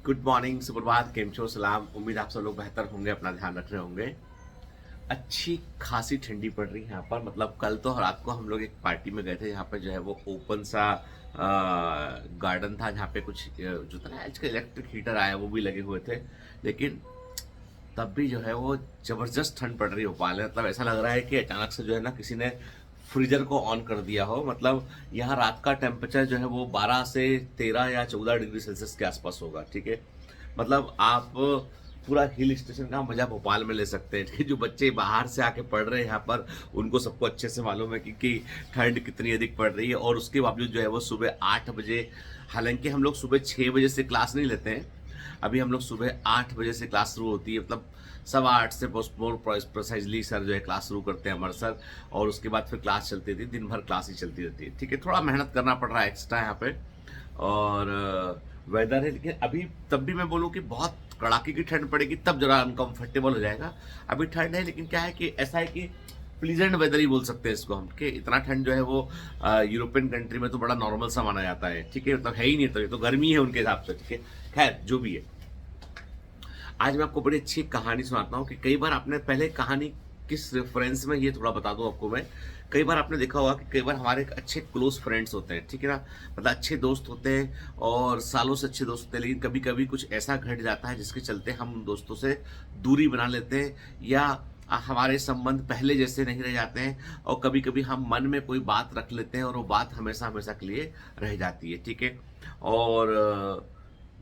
Good morning, सुप्रभात, केम छो, सलाम। उम्मीद आप सब लोग बेहतर होंगे, अपना ध्यान रख रहे होंगे। अच्छी खासी ठंडी पड़ रही है यहाँ पर। मतलब कल तो रात को हम लोग एक पार्टी में गए थे, यहाँ पे जो है वो ओपन सा गार्डन था, जहाँ पे कुछ जो था ना आजकल इलेक्ट्रिक हीटर आया वो भी लगे हुए थे। लेकिन तब भी जो है वो जबरदस्त ठंड पड़ रही है भोपाल में। मतलब ऐसा लग रहा है कि अचानक से जो है ना किसी ने फ्रीजर को ऑन कर दिया हो। मतलब यहाँ रात का टेम्परेचर जो है वो 12 से 13 या 14 डिग्री सेल्सियस के आसपास होगा। ठीक है, मतलब आप पूरा हिल स्टेशन का मजा भोपाल में ले सकते हैं। ठीक है? जो बच्चे बाहर से आके पढ़ रहे हैं यहाँ पर, उनको सबको अच्छे से मालूम है कि ठंड कितनी अधिक पड़ रही है। और उसके बावजूद जो है वो सुबह 8 बजे, हालांकि हम लोग सुबह 6 बजे से क्लास नहीं लेते हैं, अभी हम लोग सुबह 8 बजे से क्लास शुरू होती है। मतलब 8:15 से मोर प्रोसाइजली सर जो है क्लास शुरू करते हैं, अमर सर। और उसके बाद फिर क्लास चलती थी, दिन भर क्लास ही चलती रहती है। ठीक है, थोड़ा मेहनत करना पड़ रहा है एक्स्ट्रा यहाँ पे। और वेदर है, लेकिन अभी तब भी मैं बोलूँ कि बहुत कड़ाके की ठंड पड़ेगी तब जरा अनकंफर्टेबल हो जाएगा। अभी ठंड है, लेकिन क्या है कि ऐसा है कि प्लीजेंट वेदर ही बोल सकते हैं इसको हम, कि इतना ठंड जो है वो यूरोपियन कंट्री में तो बड़ा नॉर्मल सा माना जाता है। ठीक है, मतलब है ही नहीं, तो ये तो गर्मी है उनके हिसाब से। ठीक है, खैर जो भी है, आज मैं आपको बड़ी अच्छी कहानी सुनाता हूँ। कि कई बार आपने पहले कहानी किस रेफरेंस में, ये थोड़ा बता दूं आपको मैं। कई बार आपने देखा होगा कि कई बार हमारे एक अच्छे क्लोज फ्रेंड्स होते हैं, ठीक है ना, मतलब अच्छे दोस्त होते हैं और सालों से अच्छे दोस्त होते हैं। लेकिन कभी कभी कुछ ऐसा घट जाता है जिसके चलते हम उन दोस्तों से दूरी बना लेते हैं, या हमारे संबंध पहले जैसे नहीं रह जाते हैं। और कभी कभी हम मन में कोई बात रख लेते हैं और वो बात हमेशा हमेशा के लिए रह जाती है। ठीक है, और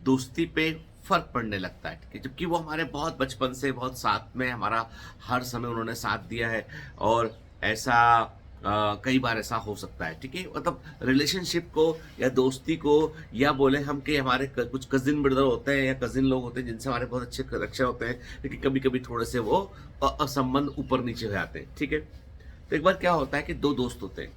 दोस्ती पे फर्क पड़ने लगता है। ठीक है, जबकि वो हमारे बहुत बचपन से बहुत साथ में, हमारा हर समय उन्होंने साथ दिया है। और ऐसा कई बार ऐसा हो सकता है। ठीक है, मतलब रिलेशनशिप को या दोस्ती को, या बोले हम कि हमारे कुछ कजिन ब्रदर होते हैं या कजिन लोग होते हैं जिनसे हमारे बहुत अच्छे कनेक्शन होते हैं, लेकिन कभी कभी थोड़े से वो असंबंध ऊपर नीचे हो जाते हैं। ठीक है, तो एक बार क्या होता है कि दो दोस्त होते हैं,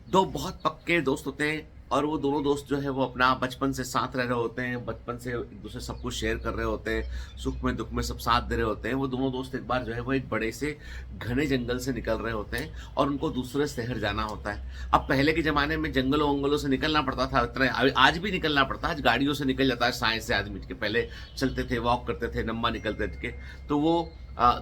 दो बहुत पक्के दोस्त होते हैं। और वो दोनों दोस्त जो है वो अपना बचपन से साथ रह रहे होते हैं, बचपन से एक दूसरे सब कुछ शेयर कर रहे होते हैं, सुख में दुख में सब साथ दे रहे होते हैं। वो दोनों दोस्त एक बार जो है वो एक बड़े से घने जंगल से निकल रहे होते हैं और उनको दूसरे शहर जाना होता है। अब पहले के ज़माने में जंगलों वंगलों से निकलना पड़ता था, इतना आज भी निकलना पड़ता है, आज गाड़ियों से निकल जाता है साइंस से आदमी के। पहले चलते थे, वॉक करते थे, लंबा निकलते थे। तो वो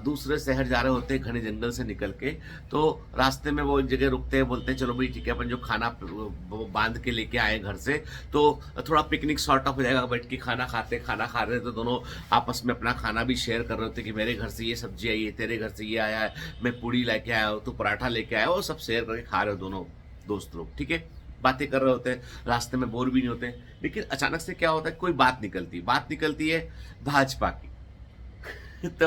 दूसरे शहर जा रहे होते हैं घने जंगल से निकल के। तो रास्ते में वो एक जगह रुकते हैं, बोलते हैं चलो भाई ठीक है, अपन जो खाना वो बांध के लेके आए घर से, तो थोड़ा पिकनिक सॉर्ट ऑफ हो जाएगा, बैठ के खाना खा रहे, तो दोनों आपस में अपना खाना भी शेयर कर रहे होते कि मेरे घर से ये सब्जी आई है, तेरे घर से ये आया है, मैं पूड़ी लेके आया हूँ, तो पराठा लेके आया, वो सब शेयर करके खा रहे हो दोनों दोस्त लोग। ठीक है, बातें कर रहे होते हैं, रास्ते में बोर भी नहीं होते। लेकिन अचानक से क्या होता है, कोई बात निकलती है भाजपा की। तो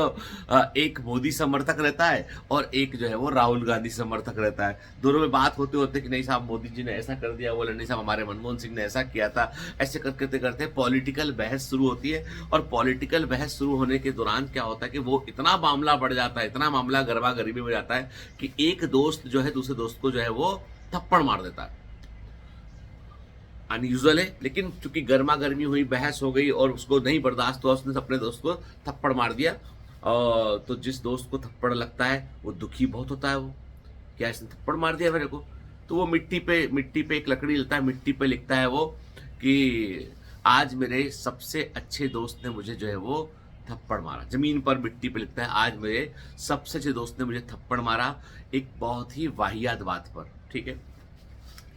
एक मोदी समर्थक रहता है और एक जो है वो राहुल गांधी समर्थक रहता है। दोनों में बात होते होते कि नहीं साहब मोदी जी ने ऐसा कर दिया, बोले नहीं साहब हमारे मनमोहन सिंह ने ऐसा किया था। ऐसे करते करते पॉलिटिकल बहस शुरू होती है। और पॉलिटिकल बहस शुरू होने के दौरान क्या होता है कि वो इतना मामला बढ़ जाता है, इतना मामला गर्मा गर्मी में जाता है कि एक दोस्त जो है दूसरे दोस्त को जो है वो थप्पड़ मार देता है। अनयूजुअल है, लेकिन चूंकि गर्मा गर्मी हुई, बहस हो गई और उसको नहीं बर्दाश्त हुआ, उसने अपने दोस्त को थप्पड़ मार दिया। तो जिस दोस्त को थप्पड़ लगता है वो दुखी बहुत होता है। वो क्या, इसने थप्पड़ मार दिया मेरे को? तो वो मिट्टी पे एक लकड़ी लेता है, मिट्टी पे लिखता है वो कि आज मेरे सबसे अच्छे दोस्त ने मुझे जो है वो थप्पड़ मारा। जमीन पर मिट्टी पे लिखता है, आज मेरे सबसे अच्छे दोस्त ने मुझे थप्पड़ मारा, एक बहुत ही वाहियात बात पर। ठीक है,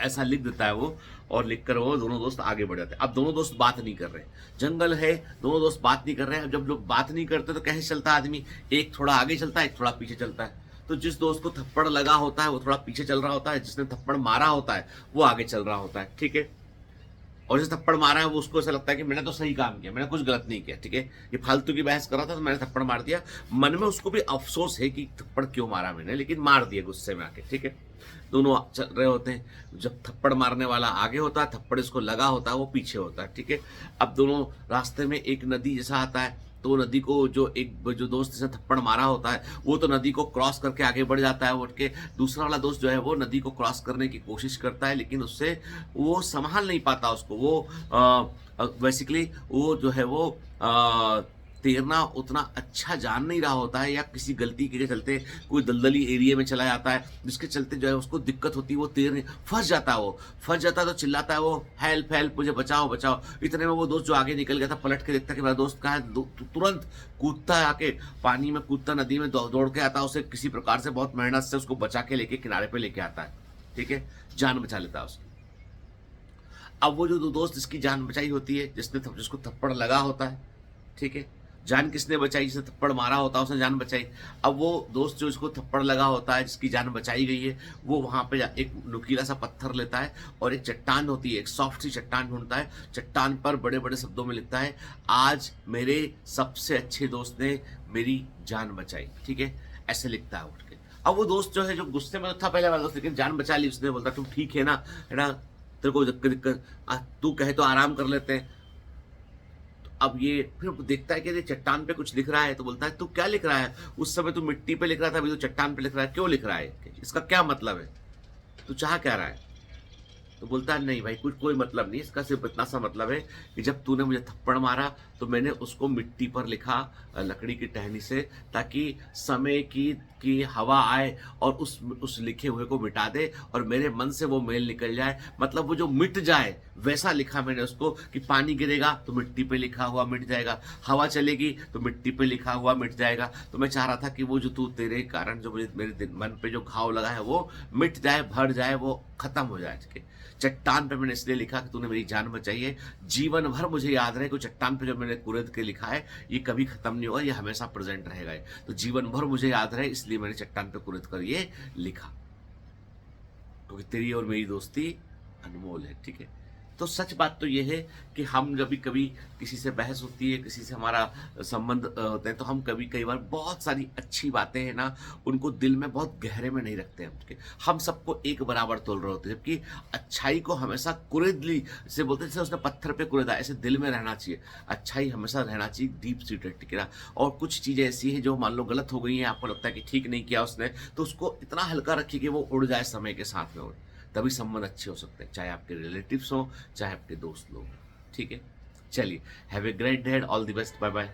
ऐसा लिख देता है वो। और लिखकर वो दोनों दोस्त आगे बढ़ जाते हैं। अब दोनों दोस्त बात नहीं कर रहे, जंगल है, दोनों दोस्त बात नहीं कर रहे हैं। अब जब लोग बात नहीं करते तो कैसे चलता है आदमी, एक थोड़ा आगे चलता है, एक थोड़ा पीछे चलता है। तो जिस दोस्त को थप्पड़ लगा होता है वो थोड़ा पीछे चल रहा होता है, जिसने थप्पड़ मारा होता है वो आगे चल रहा होता है। ठीक है, और जिस थप्पड़ मारा है वो उसको ऐसा लगता है कि मैंने तो सही काम किया, मैंने कुछ गलत नहीं किया। ठीक है, ये फालतू की बहस कर रहा था तो मैंने थप्पड़ मार दिया। मन में उसको भी अफसोस है कि थप्पड़ क्यों मारा मैंने, लेकिन मार दिया गुस्से में आके। ठीक है, दोनों चल रहे होते हैं, जब थप्पड़ मारने वाला आगे होता है, थप्पड़ इसको लगा होता है वो पीछे होता है। ठीक है, अब दोनों रास्ते में एक नदी जैसा आता है, तो नदी को जो दोस्त जिसने थप्पड़ मारा होता है वो तो नदी को क्रॉस करके आगे बढ़ जाता है, उठ के दूसरा वाला दोस्त जो है वो नदी को क्रॉस करने की कोशिश करता है, लेकिन उससे वो संभाल नहीं पाता उसको। वो बेसिकली वो जो है वो तैरना उतना अच्छा जान नहीं रहा होता है, या किसी गलती के चलते कोई दलदली एरिया में चला जाता है, जिसके चलते जो है उसको दिक्कत होती है, वो तैरने फँस जाता है, वो फँस जाता है तो चिल्लाता है वो, हेल्प हेल्प, मुझे बचाओ बचाओ। इतने में वो दोस्त जो आगे निकल गया था पलट के देखता है कि मेरा दोस्त कहाँ है, तुरंत कूदता है, आके पानी में कूदता, नदी में दौड़ के आता है, उसे किसी प्रकार से बहुत मेहनत से उसको बचा के लेके किनारे पे लेके आता है, ठीक है, जान बचा लेता है उसकी। अब वो जो दोस्त जिसकी जान बचाई होती है, जिसको थप्पड़ लगा होता है, ठीक है, जान किसने बचाई, जिसे थप्पड़ मारा होता है उसने जान बचाई। अब वो दोस्त जो इसको थप्पड़ लगा होता है, जिसकी जान बचाई गई है, वो वहाँ पे एक नुकीला सा पत्थर लेता है और एक चट्टान होती है, एक सॉफ्ट सी चट्टान ढूंढता है, चट्टान पर बड़े बड़े शब्दों में लिखता है, आज मेरे सबसे अच्छे दोस्त ने मेरी जान बचाई, ठीक है, ऐसे लिखता है उठ के। अब वो दोस्त जो है, जो गुस्से में तो था पहले वाला दोस्त, लेकिन जान बचा ली उसने, बोलता तुम ठीक है ना, तेरे को दिक्कत, तू कहे तो आराम कर लेते हैं। तो अब ये फिर देखता है कि ये चट्टान पे कुछ लिख रहा है, तो बोलता है तू क्या लिख रहा है, उस समय तू मिट्टी पे लिख रहा था, अभी तो चट्टान पे लिख रहा है, क्यों लिख रहा है, इसका क्या मतलब है, तू चाह क्या रहा है। तो बोलता है नहीं भाई, कुछ कोई मतलब नहीं, इसका सिर्फ इतना सा मतलब है कि जब तूने मुझे थप्पड़ मारा तो मैंने उसको मिट्टी पर लिखा, लकड़ी की टहनी से, ताकि समय की हवा आए और उस लिखे हुए को मिटा दे और मेरे मन से वो मेल निकल जाए, मतलब वो जो मिट जाए वैसा लिखा मैंने उसको, कि पानी गिरेगा तो मिट्टी पे लिखा हुआ मिट जाएगा, हवा चलेगी तो मिट्टी पे लिखा हुआ मिट जाएगा। तो मैं चाह रहा था कि वो जो तू तेरे कारण जो मेरे मन पे जो घाव लगा है वो मिट जाए, भर जाए, वो खत्म हो जाए, ठीक है। चट्टान पे मैंने इसलिए लिखा कि तूने मेरी जान बचाई है, जीवन भर मुझे याद रहे कि चट्टान पे जो मैंने कुरेद के लिखा है ये कभी खत्म नहीं होगा, ये हमेशा प्रेजेंट रहेगा, तो जीवन भर मुझे याद रहे, इसलिए मैंने चट्टान पे कुरेद कर ये लिखा, क्योंकि तेरी और मेरी दोस्ती अनमोल है, ठीक है। तो सच बात तो ये है कि हम जब भी कभी किसी से बहस होती है, किसी से हमारा संबंध होते हैं, तो हम कई बार बहुत सारी अच्छी बातें हैं ना, उनको दिल में बहुत गहरे में नहीं रखते हैं, ठीक है। हम सबको एक बराबर तोल रहे होते हैं, जबकि अच्छाई को हमेशा कुरेदली से बोलते हैं, जैसे उसने पत्थर पे कुरेदा, ऐसे दिल में रहना चाहिए, अच्छाई हमेशा रहना चाहिए डीप सीटेड, ठीक है ना। और कुछ चीज़ें ऐसी हैं जो मान लो गलत हो गई हैं, आपको लगता है कि ठीक नहीं किया उसने, तो उसको इतना हल्का रखिए कि वो उड़ जाए समय के साथ में उड़, तभी संबंध अच्छे हो सकते हैं, चाहे आपके रिलेटिव्स हो, चाहे आपके दोस्त लोग, ठीक है। चलिए, have a great day, all the best, bye bye.